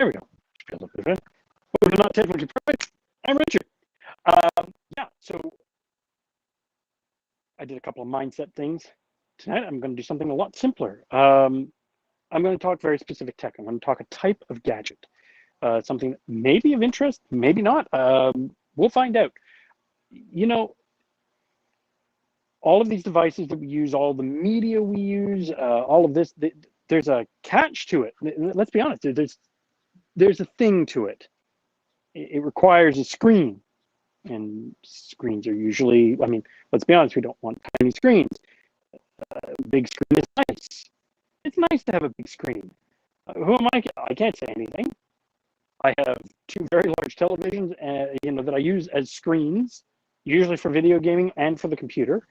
There we go. We're not technically perfect. I'm Richard. Yeah, so I did a couple of mindset things. Tonight I'm going to do something a lot simpler. I'm going to talk very specific tech. I'm going to talk a type of gadget, something that may be of interest, maybe not. We'll find out. You know, all of these devices that we use, all the media we use, all of this, there's a catch to it. Let's be honest, there's a thing to it. It requires a screen, and screens are usually, I mean, let's be honest, we don't want tiny screens. Big screen is nice. It's nice to have a big screen. Who am I? I can't say anything. I have two very large televisions, that I use as screens, usually for video gaming and for the computer.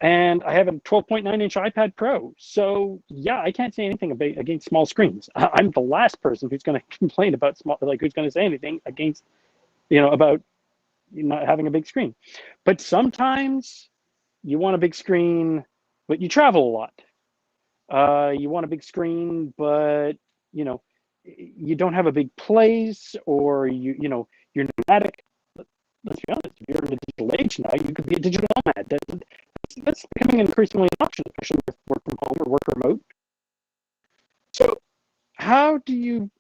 And I have a 12.9-inch iPad Pro. So yeah, I can't say anything against small screens. I'm the last person who's going to complain about who's going to say anything against, about not having a big screen. But sometimes you want a big screen, but you travel a lot. You want a big screen, but you don't have a big place, or you're nomadic. Let's be honest, if you're in the digital age now, you could be a digital nomad. That's becoming increasingly an option, especially with work from home or work remote. So how do you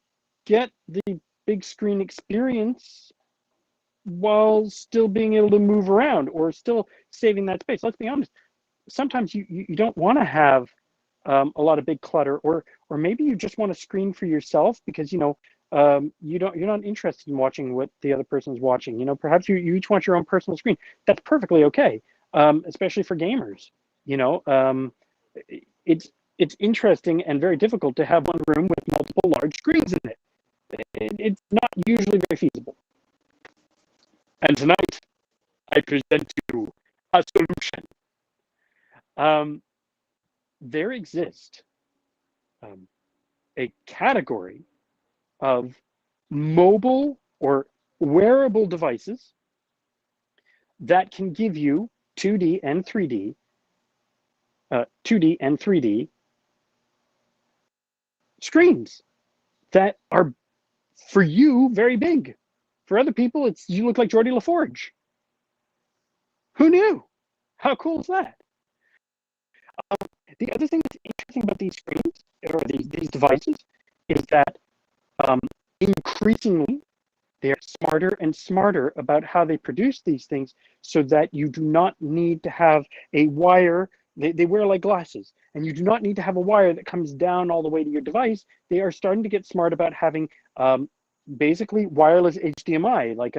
get the big screen experience while still being able to move around or still saving that space? Let's be honest. Sometimes you don't want to have a lot of big clutter, or maybe you just want a screen for yourself because you're not interested in watching what the other person is watching. Perhaps you each want your own personal screen. That's perfectly okay, especially for gamers. It's interesting and very difficult to have one room with multiple large screens in it. It's not usually very feasible. And tonight, I present to you a solution. There exists a category of mobile or wearable devices that can give you 2D and 3D screens that are, for you, very big. For other people, you look like Geordie LaForge. Who knew? How cool is that? The other thing that's interesting about these screens, or these devices, is that increasingly they are smarter and smarter about how they produce these things, so that you do not need to have a wire. They wear like glasses, and you do not need to have a wire that comes down all the way to your device. They are starting to get smart about having basically wireless HDMI, like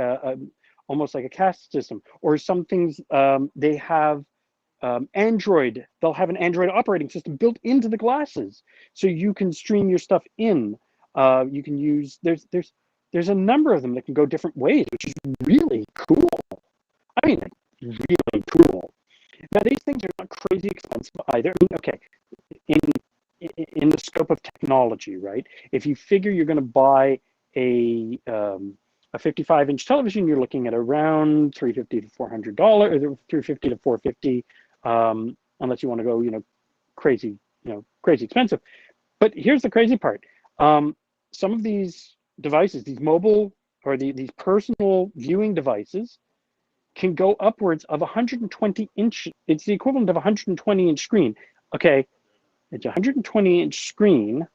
almost like a CAST system, or some things they have Android. They'll have an Android operating system built into the glasses, so you can stream your stuff in. You can use there's a number of them that can go different ways, which is really cool. I mean, really cool. Now, these things are not crazy expensive either. I mean, okay, in the scope of technology, right? If you figure you're going to buy a 55-inch television, you're looking at around $350 to $400, or $350 to $450, unless you want to go, crazy expensive. But here's the crazy part: some of these devices, these mobile or these personal viewing devices, can go upwards of 120 inch. It's the equivalent of a 120-inch screen. Okay, it's a 120-inch screen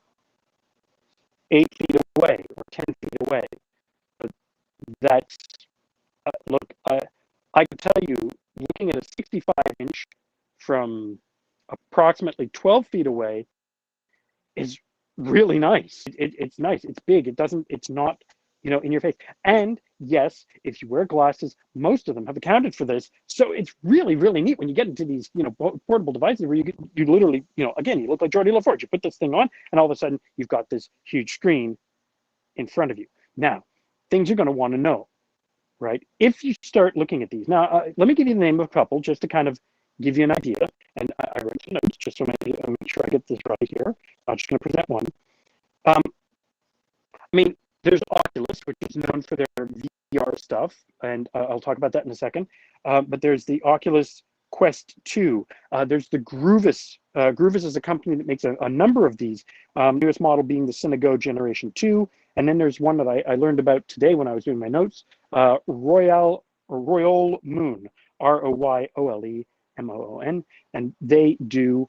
8 feet away or 10 feet away. But that's, look, I can tell you, looking at a 65-inch from approximately 12 feet away is really nice. It's nice. It's big. It's not, in your face. And yes, if you wear glasses, most of them have accounted for this. So it's really, really neat when you get into these, portable devices where you literally, again, you look like Geordie LaForge. You put this thing on, and all of a sudden you've got this huge screen in front of you. Now, things you're going to want to know, right? If you start looking at these. Now, let me give you the name of a couple just to kind of give you an idea. And I wrote some notes just so I make sure I get this right here. I'm just going to present one. I mean, there's Oculus, which is known for their VR stuff, and I'll talk about that in a second. But there's the Oculus Quest 2. There's the Groovis. Groovis is a company that makes a number of these. Newest model being the Cinego Generation 2. And then there's one that I learned about today when I was doing my notes, Royole Moon, ROYOLEMOON. And they do,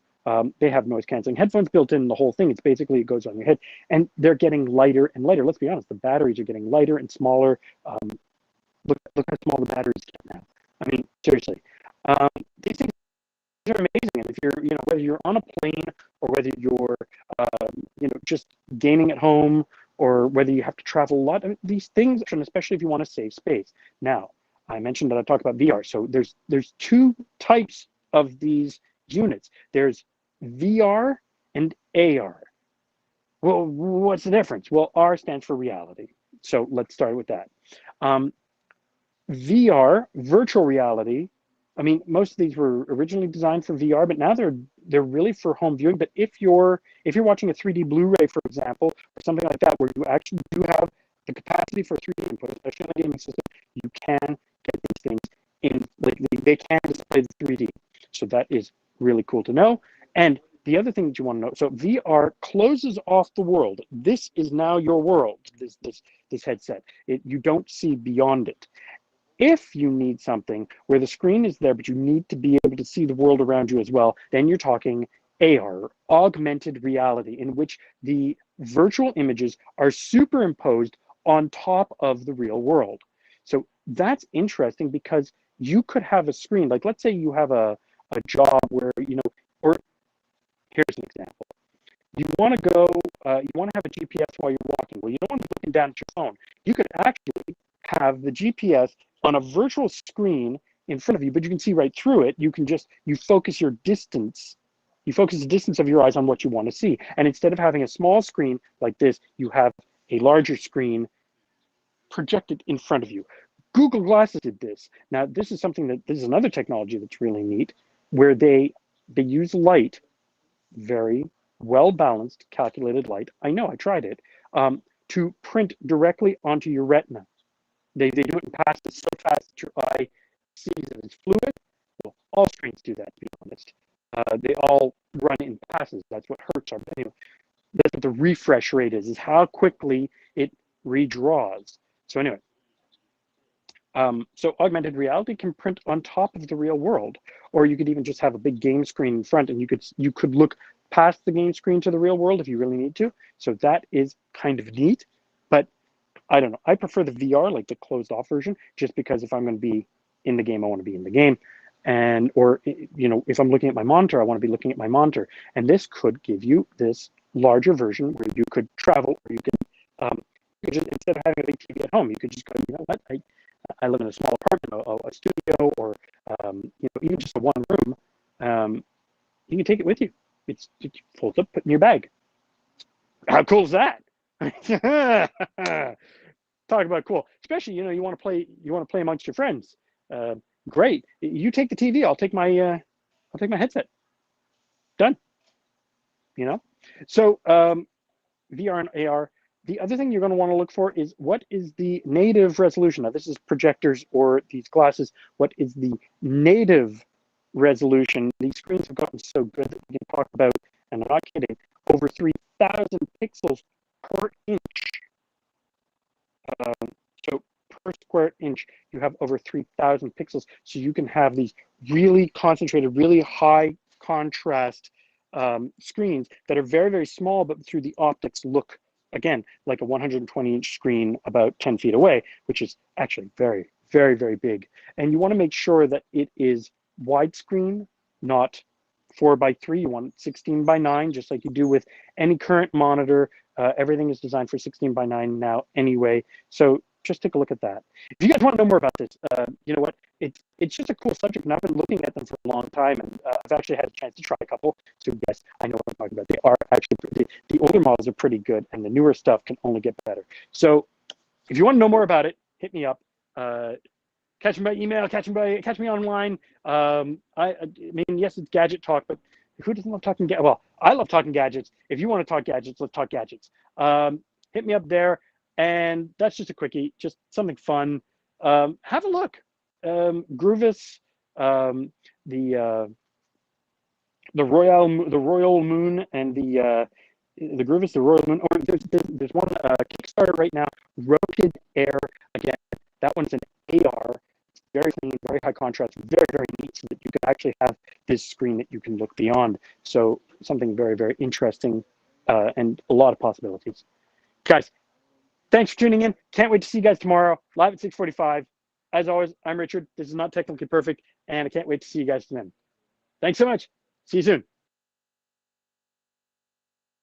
they have noise canceling headphones built in the whole thing. It's basically, it goes on your head. And they're getting lighter and lighter. Let's be honest, the batteries are getting lighter and smaller. Look how small the batteries get now. I mean, seriously. These things are amazing. And if you're, whether you're on a plane or whether you're, just gaming at home or whether you have to travel a lot, I mean, these things, and especially if you want to save space. Now, I mentioned that I talked about VR. So there's two types of these units. There's VR and AR. Well, what's the difference? Well, R stands for reality. So let's start with that. VR, virtual reality. I mean, most of these were originally designed for VR, but now they're really for home viewing. But if you're watching a 3D Blu-ray, for example, or something like that, where you actually do have the capacity for 3D input, especially in the gaming system, you can get these things in. Like they can display the 3D. So that is really cool to know. And the other thing that you want to know, so VR closes off the world. This is now your world. This headset. You don't see beyond it. If you need something where the screen is there, but you need to be able to see the world around you as well, then you're talking AR, augmented reality, in which the virtual images are superimposed on top of the real world. So that's interesting because you could have a screen, like let's say you have a job where, or here's an example. You want to go, you want to have a GPS while you're walking. Well, you don't want to be looking down at your phone. You could actually have the GPS on a virtual screen in front of you, but you can see right through it. You focus your distance. You focus the distance of your eyes on what you want to see. And instead of having a small screen like this, you have a larger screen projected in front of you. Google Glasses did this. Now, this is another technology that's really neat, where they use light, very well-balanced, calculated light. I know, I tried it, to print directly onto your retina. They do it in passes so fast that your eye sees it as fluid. Well, all screens do that, to be honest. They all run in passes. That's what hertz are. But anyway, that's what the refresh rate is how quickly it redraws. So anyway, so augmented reality can print on top of the real world, or you could even just have a big game screen in front, and you could look past the game screen to the real world if you really need to. So that is kind of neat, but I don't know. I prefer the VR, like the closed off version, just because if I'm going to be in the game, I want to be in the game. Or if I'm looking at my monitor, I want to be looking at my monitor. And this could give you this larger version where you could travel, or you could just, instead of having a big TV at home, you could just go, you know what, I live in a small apartment, a studio, or even just a one room. You can take it with you. It folds up, put in your bag. How cool is that? Talk about cool. Especially, you want to play amongst your friends. Great. You take the TV, I'll take my headset. Done. So VR and AR. The other thing you're going to want to look for is what is the native resolution. Now, this is projectors or these glasses. What is the native resolution? These screens have gotten so good that we can talk about, and I'm not kidding, over 3,000 pixels per inch. So per square inch, you have over 3,000 pixels. So you can have these really concentrated, really high contrast screens that are very, very small, but through the optics look, again, like a 120-inch screen about 10 feet away, which is actually very, very, very big. And you want to make sure that it is widescreen, not 4:3. You want 16:9, just like you do with any current monitor. Everything is designed for 16:9 now anyway. So just take a look at that. If you guys want to know more about this, you know what? It's just a cool subject, and I've been looking at them for a long time, and I've actually had a chance to try a couple. So yes, I know what I'm talking about. They are actually the older models are pretty good, and the newer stuff can only get better. So if you want to know more about it, hit me up. Catch me by email. Catch me online. I mean, yes, it's gadget talk, but who doesn't love talking gadgets? Well, I love talking gadgets. If you want to talk gadgets, let's talk gadgets. Hit me up there. And that's just a quickie, just something fun. Have a look. Groovis, Royal Moon and the Grievous, the Royal Moon. Or there's one Kickstarter right now, Roted Air. Again, that one's an AR. It's very clean, very high contrast, very, very neat, so that you can actually have this screen that you can look beyond. So something very, very interesting, and a lot of possibilities. Guys, thanks for tuning in. Can't wait to see you guys tomorrow, live at 6:45. As always, I'm Richard. This is Not Technically Perfect, and I can't wait to see you guys then. Thanks so much. See you soon.